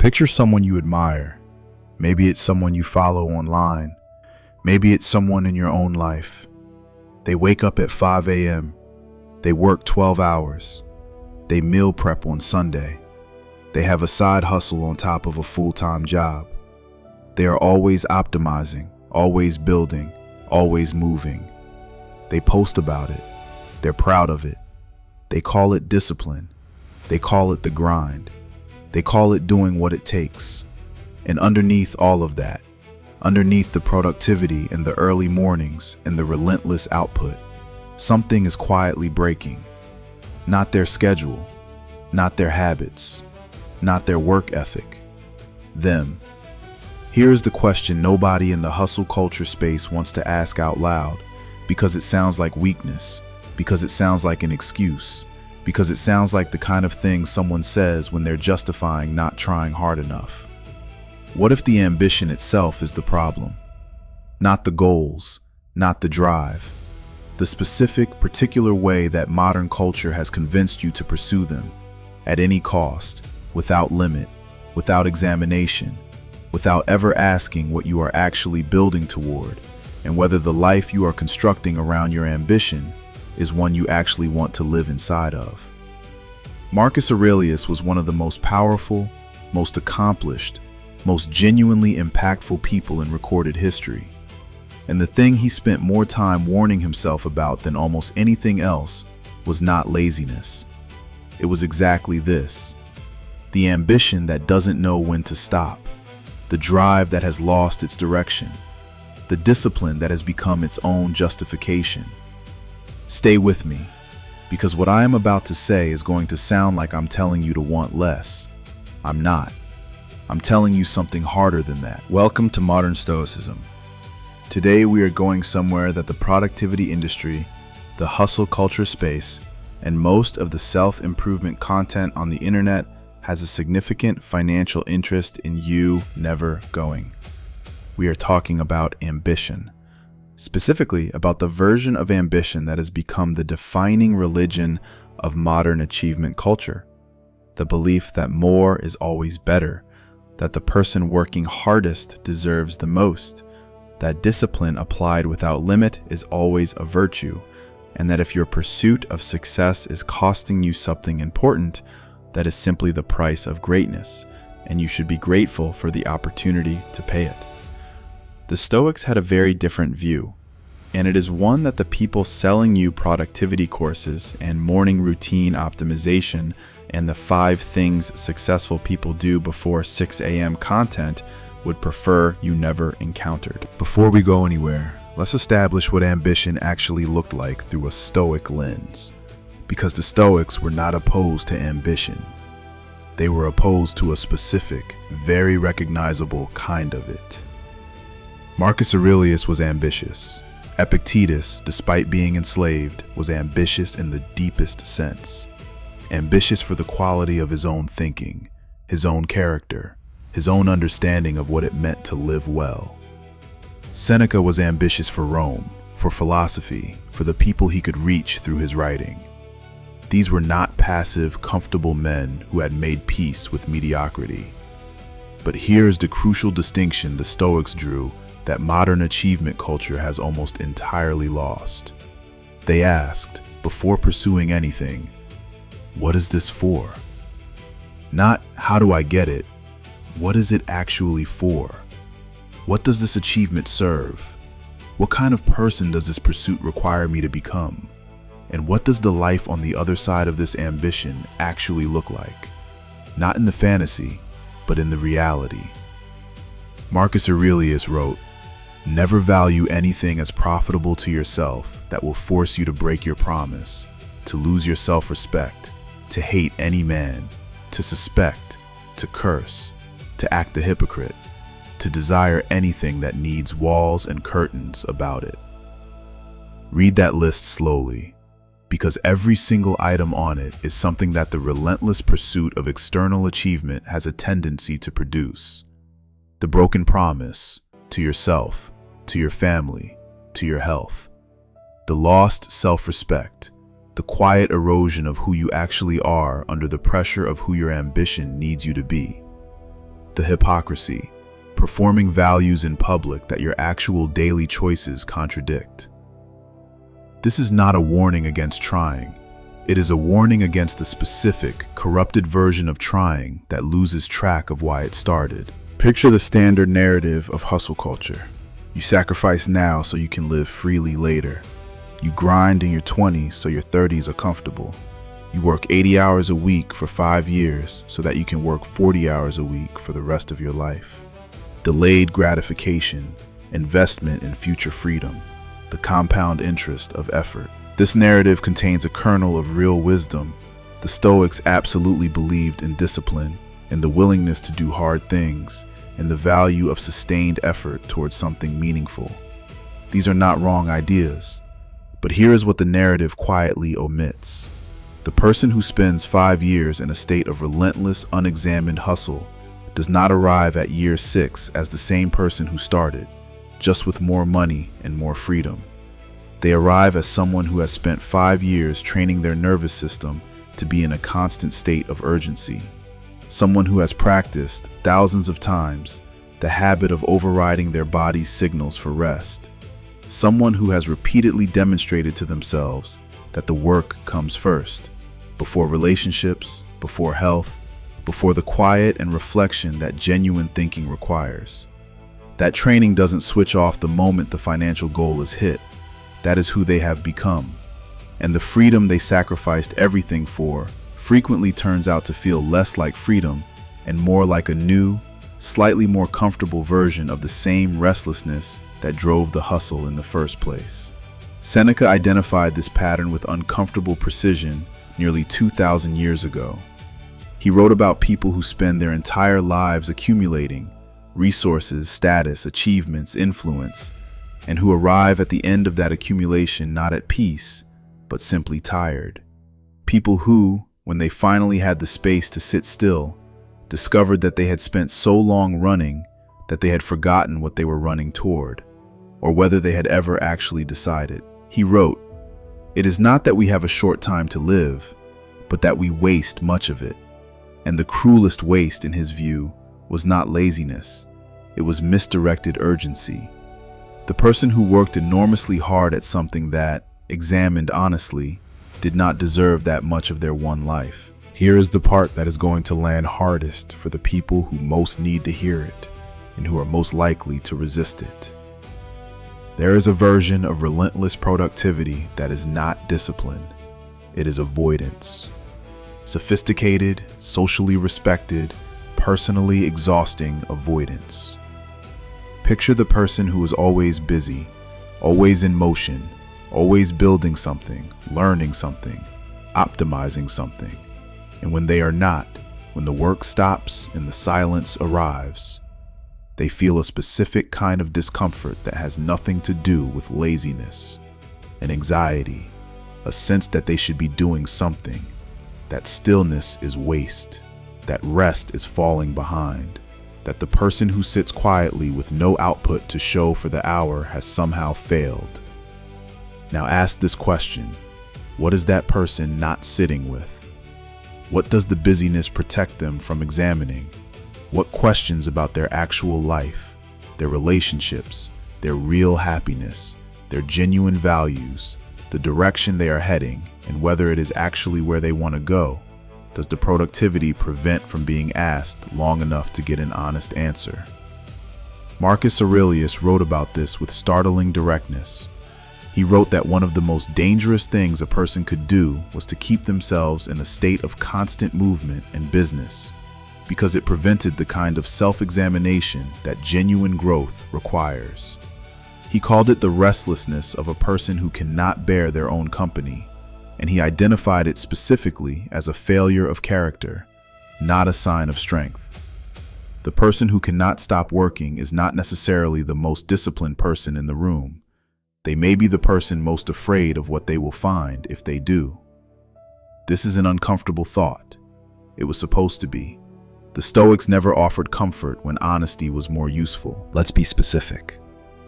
Picture someone you admire. Maybe it's someone you follow online. Maybe it's someone in your own life. They wake up at 5 a.m. They work 12 hours. They meal prep on Sunday. They have a side hustle on top of a full-time job. They are always optimizing, always building, always moving. They post about it. They're proud of it. They call it discipline. They call it the grind. They call it doing what it takes. And underneath all of that, underneath the productivity in the early mornings and the relentless output, something is quietly breaking. Not their schedule, not their habits, not their work ethic. Them. Here is the question nobody in the hustle culture space wants to ask out loud, because it sounds like weakness, because it sounds like an excuse, because it sounds like the kind of thing someone says when they're justifying not trying hard enough. What if the ambition itself is the problem? Not the goals, not the drive. The specific, particular way that modern culture has convinced you to pursue them, at any cost, without limit, without examination, without ever asking what you are actually building toward, and whether the life you are constructing around your ambition is one you actually want to live inside of. Marcus Aurelius was one of the most powerful, most accomplished, most genuinely impactful people in recorded history. And the thing he spent more time warning himself about than almost anything else was not laziness. It was exactly this: the ambition that doesn't know when to stop, the drive that has lost its direction, the discipline that has become its own justification. Stay with me, because what I am about to say is going to sound like I'm telling you to want less. I'm not. I'm telling you something harder than that. Welcome to modern Stoicism. Today we are going somewhere that the productivity industry, the hustle culture space, and most of the self-improvement content on the internet has a significant financial interest in you never going. We are talking about ambition. Specifically about the version of ambition that has become the defining religion of modern achievement culture. The belief that more is always better, that the person working hardest deserves the most, that discipline applied without limit is always a virtue, and that if your pursuit of success is costing you something important, that is simply the price of greatness, and you should be grateful for the opportunity to pay it. The Stoics had a very different view, and it is one that the people selling you productivity courses and morning routine optimization and the 5 things successful people do before 6 a.m. content would prefer you never encountered. Before we go anywhere, let's establish what ambition actually looked like through a Stoic lens, because the Stoics were not opposed to ambition. They were opposed to a specific, very recognizable kind of it. Marcus Aurelius was ambitious. Epictetus, despite being enslaved, was ambitious in the deepest sense. Ambitious for the quality of his own thinking, his own character, his own understanding of what it meant to live well. Seneca was ambitious for Rome, for philosophy, for the people he could reach through his writing. These were not passive, comfortable men who had made peace with mediocrity. But here's the crucial distinction the Stoics drew that modern achievement culture has almost entirely lost. They asked, before pursuing anything, what is this for? Not, how do I get it? What is it actually for? What does this achievement serve? What kind of person does this pursuit require me to become? And what does the life on the other side of this ambition actually look like? Not in the fantasy, but in the reality. Marcus Aurelius wrote, "Never value anything as profitable to yourself that will force you to break your promise, to lose your self-respect, to hate any man, to suspect, to curse, to act the hypocrite, to desire anything that needs walls and curtains about it." Read that list slowly, because every single item on it is something that the relentless pursuit of external achievement has a tendency to produce. The broken promise to yourself, to your family, to your health. The lost self-respect, the quiet erosion of who you actually are under the pressure of who your ambition needs you to be. the hypocrisy, performing values in public that your actual daily choices contradict. This is not a warning against trying. It is a warning against the specific, corrupted version of trying that loses track of why it started. Picture the standard narrative of hustle culture. You sacrifice now so you can live freely later. You grind in your 20s so your 30s are comfortable. You work 80 hours a week for 5 years so that you can work 40 hours a week for the rest of your life. Delayed gratification, investment in future freedom, the compound interest of effort. This narrative contains a kernel of real wisdom. The Stoics absolutely believed in discipline, in the willingness to do hard things, and the value of sustained effort towards something meaningful. These are not wrong ideas, but here is what the narrative quietly omits. The person who spends 5 years in a state of relentless, unexamined hustle does not arrive at year 6 as the same person who started, just with more money and more freedom. They arrive as someone who has spent 5 years training their nervous system to be in a constant state of urgency. Someone who has practiced thousands of times the habit of overriding their body's signals for rest. Someone who has repeatedly demonstrated to themselves that the work comes first, before relationships, before health, before the quiet and reflection that genuine thinking requires. That training doesn't switch off the moment the financial goal is hit. That is who they have become. And the freedom they sacrificed everything for frequently turns out to feel less like freedom and more like a new, slightly more comfortable version of the same restlessness that drove the hustle in the first place. Seneca identified this pattern with uncomfortable precision nearly 2,000 years ago. He wrote about people who spend their entire lives accumulating resources, status, achievements, influence, and who arrive at the end of that accumulation not at peace, but simply tired. People who, when they finally had the space to sit still, discovered that they had spent so long running that they had forgotten what they were running toward, or whether they had ever actually decided. He wrote, "It is not that we have a short time to live, but that we waste much of it." And the cruelest waste, in his view, was not laziness. It was misdirected urgency. The person who worked enormously hard at something that, examined honestly, did not deserve that much of their one life. Here is the part that is going to land hardest for the people who most need to hear it and who are most likely to resist it. There is a version of relentless productivity that is not discipline. It is avoidance. Sophisticated, socially respected, personally exhausting avoidance. Picture the person who is always busy, always in motion, always building something, learning something, optimizing something. And when they are not, when the work stops and the silence arrives, they feel a specific kind of discomfort that has nothing to do with laziness, an anxiety, a sense that they should be doing something, that stillness is waste, that rest is falling behind, that the person who sits quietly with no output to show for the hour has somehow failed. Now ask this question: what is that person not sitting with? What does the busyness protect them from examining? What questions about their actual life, their relationships, their real happiness, their genuine values, the direction they are heading, and whether it is actually where they want to go, does the productivity prevent from being asked long enough to get an honest answer? Marcus Aurelius wrote about this with startling directness. He wrote that one of the most dangerous things a person could do was to keep themselves in a state of constant movement and business, because it prevented the kind of self-examination that genuine growth requires. He called it the restlessness of a person who cannot bear their own company, and he identified it specifically as a failure of character, not a sign of strength. The person who cannot stop working is not necessarily the most disciplined person in the room. They may be the person most afraid of what they will find if they do. This is an uncomfortable thought. It was supposed to be. The Stoics never offered comfort when honesty was more useful. Let's be specific,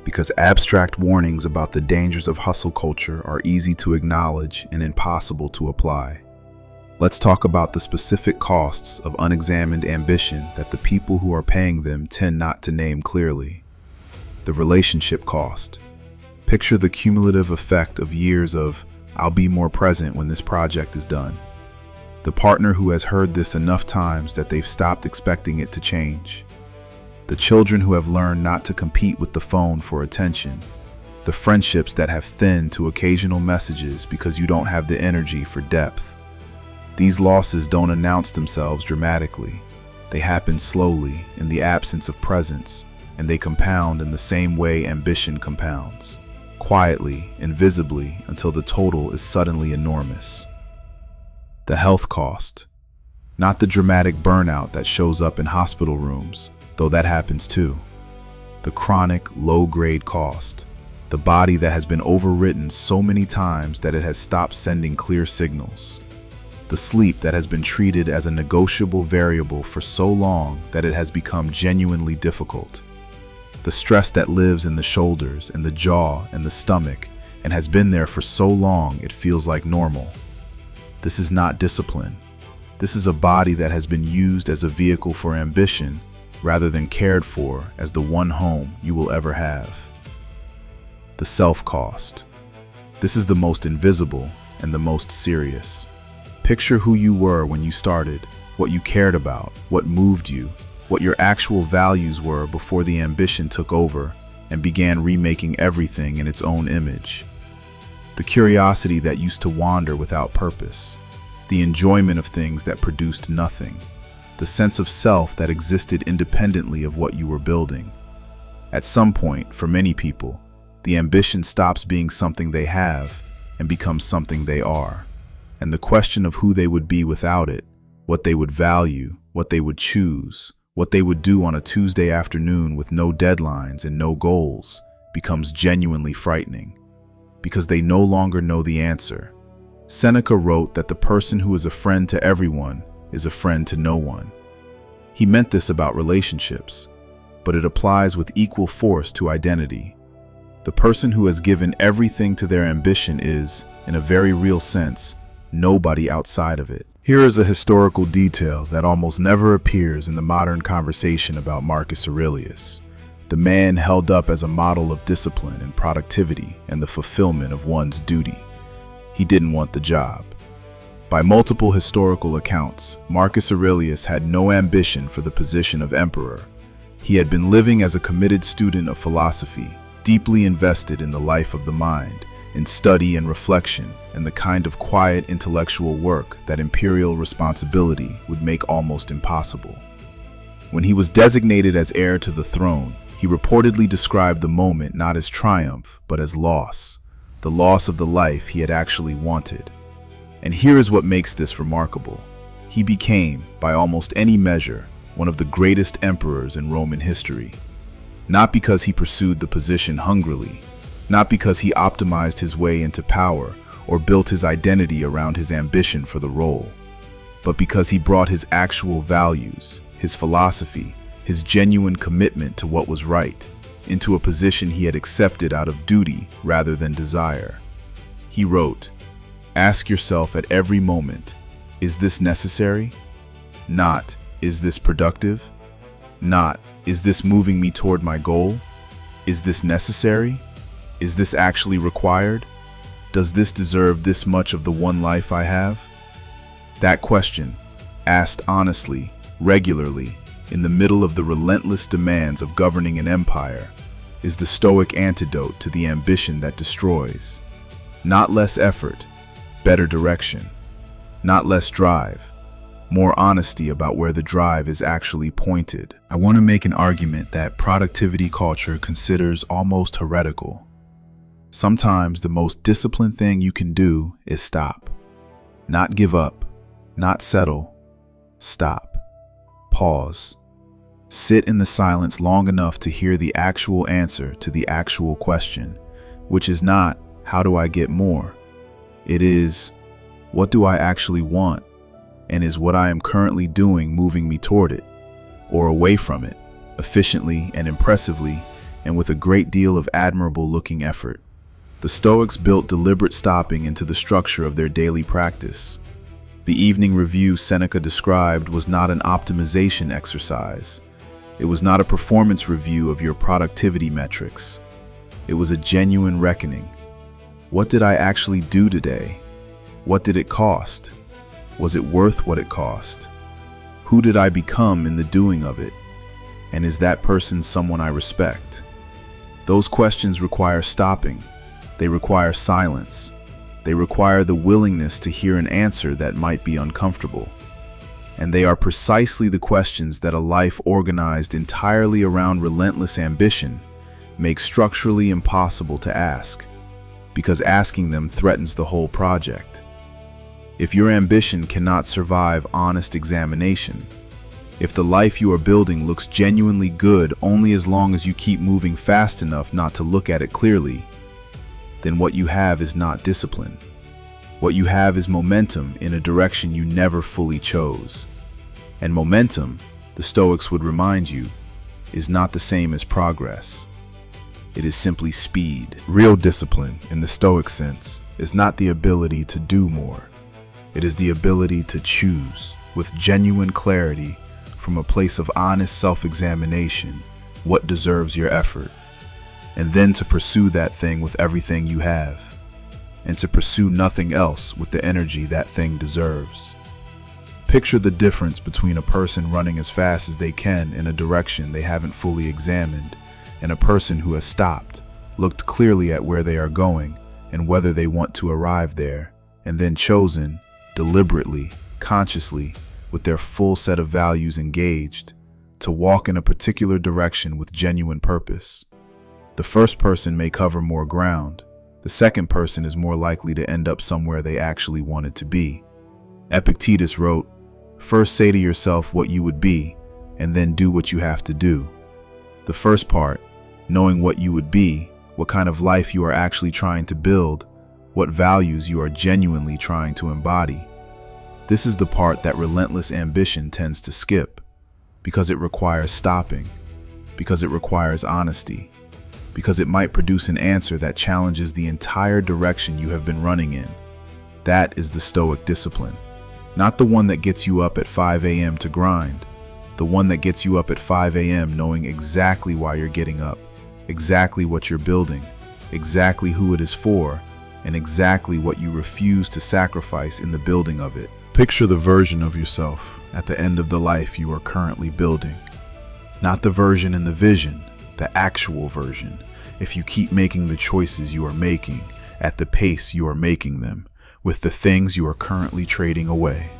because abstract warnings about the dangers of hustle culture are easy to acknowledge and impossible to apply. Let's talk about the specific costs of unexamined ambition that the people who are paying them tend not to name clearly. The relationship cost. Picture the cumulative effect of years of, "I'll be more present when this project is done." The partner who has heard this enough times that they've stopped expecting it to change. The children who have learned not to compete with the phone for attention. The friendships that have thinned to occasional messages because you don't have the energy for depth. These losses don't announce themselves dramatically. They happen slowly in the absence of presence, and they compound in the same way ambition compounds, quietly, invisibly, until the total is suddenly enormous. The health cost. Not the dramatic burnout that shows up in hospital rooms, though that happens too. The chronic, low-grade cost. The body that has been overwritten so many times that it has stopped sending clear signals. The sleep that has been treated as a negotiable variable for so long that it has become genuinely difficult. The stress that lives in the shoulders and the jaw and the stomach and has been there for so long it feels like normal. This is not discipline. This is a body that has been used as a vehicle for ambition rather than cared for as the one home you will ever have. The self-cost. This is the most invisible and the most serious. Picture who you were when you started, what you cared about, what moved you, what your actual values were before the ambition took over and began remaking everything in its own image. The curiosity that used to wander without purpose, the enjoyment of things that produced nothing, the sense of self that existed independently of what you were building. At some point, for many people, the ambition stops being something they have and becomes something they are. And the question of who they would be without it, what they would value, what they would choose, what they would do on a Tuesday afternoon with no deadlines and no goals, becomes genuinely frightening, because they no longer know the answer. Seneca wrote that the person who is a friend to everyone is a friend to no one. He meant this about relationships, but it applies with equal force to identity. The person who has given everything to their ambition is, in a very real sense, nobody outside of it. Here is a historical detail that almost never appears in the modern conversation about Marcus Aurelius, the man held up as a model of discipline and productivity and the fulfillment of one's duty. He didn't want the job. By multiple historical accounts, Marcus Aurelius had no ambition for the position of emperor. He had been living as a committed student of philosophy, deeply invested in the life of the mind, in study and reflection, and the kind of quiet intellectual work that imperial responsibility would make almost impossible. When he was designated as heir to the throne, he reportedly described the moment not as triumph, but as loss, the loss of the life he had actually wanted. And here is what makes this remarkable. He became, by almost any measure, one of the greatest emperors in Roman history. Not because he pursued the position hungrily, not because he optimized his way into power or built his identity around his ambition for the role, but because he brought his actual values, his philosophy, his genuine commitment to what was right, into a position he had accepted out of duty rather than desire. He wrote, "Ask yourself at every moment, is this necessary? Not, is this productive? Not, is this moving me toward my goal? Is this necessary? Is this actually required? Does this deserve this much of the one life I have?" That question, asked honestly, regularly, in the middle of the relentless demands of governing an empire, is the Stoic antidote to the ambition that destroys. Not less effort, better direction. Not less drive, more honesty about where the drive is actually pointed. I want to make an argument that productivity culture considers almost heretical. Sometimes the most disciplined thing you can do is stop. Not give up, not settle. Stop. Pause. Sit in the silence long enough to hear the actual answer to the actual question, which is not, how do I get more? It is, what do I actually want? And is what I am currently doing moving me toward it, or away from it, efficiently and impressively, and with a great deal of admirable looking effort? The Stoics built deliberate stopping into the structure of their daily practice. The evening review Seneca described was not an optimization exercise. It was not a performance review of your productivity metrics. It was a genuine reckoning. What did I actually do today? What did it cost? Was it worth what it cost? Who did I become in the doing of it? And is that person someone I respect? Those questions require stopping. They require silence. They require the willingness to hear an answer that might be uncomfortable. And they are precisely the questions that a life organized entirely around relentless ambition makes structurally impossible to ask, because asking them threatens the whole project. If your ambition cannot survive honest examination, if the life you are building looks genuinely good only as long as you keep moving fast enough not to look at it clearly, then what you have is not discipline. What you have is momentum in a direction you never fully chose. And momentum, the Stoics would remind you, is not the same as progress. It is simply speed. Real discipline, in the Stoic sense, is not the ability to do more. It is the ability to choose, with genuine clarity, from a place of honest self-examination, what deserves your effort, and then to pursue that thing with everything you have, and to pursue nothing else with the energy that thing deserves. Picture the difference between a person running as fast as they can in a direction they haven't fully examined, and a person who has stopped, looked clearly at where they are going and whether they want to arrive there, and then chosen, deliberately, consciously, with their full set of values engaged, to walk in a particular direction with genuine purpose. The first person may cover more ground. The second person is more likely to end up somewhere they actually wanted to be. Epictetus wrote, "First say to yourself what you would be, and then do what you have to do." The first part, knowing what you would be, what kind of life you are actually trying to build, what values you are genuinely trying to embody. This is the part that relentless ambition tends to skip, because it requires stopping, because it requires honesty, because it might produce an answer that challenges the entire direction you have been running in. That is the Stoic discipline. Not the one that gets you up at 5 a.m. to grind, the one that gets you up at 5 a.m. knowing exactly why you're getting up, exactly what you're building, exactly who it is for, and exactly what you refuse to sacrifice in the building of it. Picture the version of yourself at the end of the life you are currently building. Not the version in the vision, the actual version, if you keep making the choices you are making, at the pace you are making them, with the things you are currently trading away.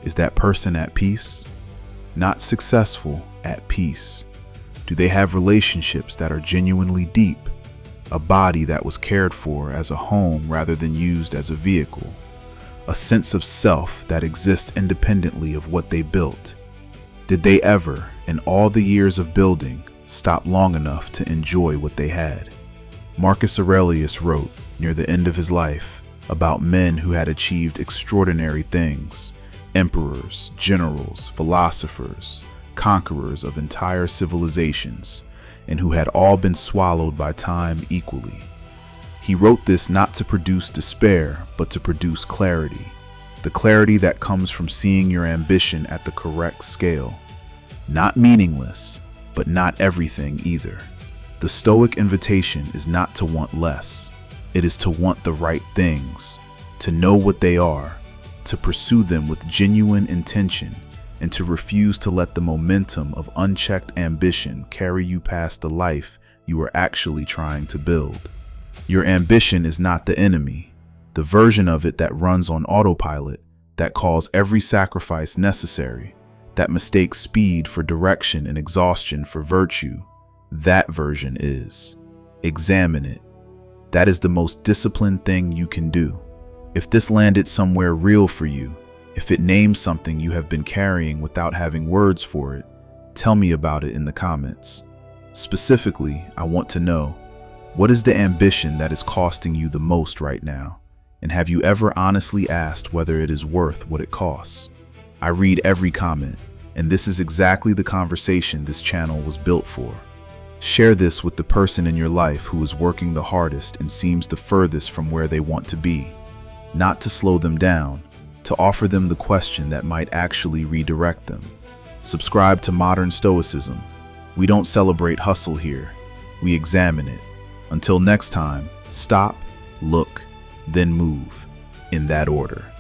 Is that person at peace? Not successful, at peace. Do they have relationships that are genuinely deep? A body that was cared for as a home rather than used as a vehicle? A sense of self that exists independently of what they built? Did they ever, in all the years of building, stop long enough to enjoy what they had? Marcus Aurelius wrote, near the end of his life, about men who had achieved extraordinary things, emperors, generals, philosophers, conquerors of entire civilizations, and who had all been swallowed by time equally. He wrote this not to produce despair, but to produce clarity. The clarity that comes from seeing your ambition at the correct scale. Not meaningless, but not everything either. The Stoic invitation is not to want less. It is to want the right things, to know what they are, to pursue them with genuine intention, and to refuse to let the momentum of unchecked ambition carry you past the life you are actually trying to build. Your ambition is not the enemy, the version of it that runs on autopilot, that calls every sacrifice necessary, that mistakes speed for direction and exhaustion for virtue. That version is. Examine it. That is the most disciplined thing you can do. If this landed somewhere real for you, if it names something you have been carrying without having words for it, tell me about it in the comments. Specifically, I want to know, what is the ambition that is costing you the most right now? And have you ever honestly asked whether it is worth what it costs? I read every comment, and this is exactly the conversation this channel was built for. Share this with the person in your life who is working the hardest and seems the furthest from where they want to be. Not to slow them down, to offer them the question that might actually redirect them. Subscribe to Modern Stoicism. We don't celebrate hustle here, we examine it. Until next time, stop, look, then move, in that order.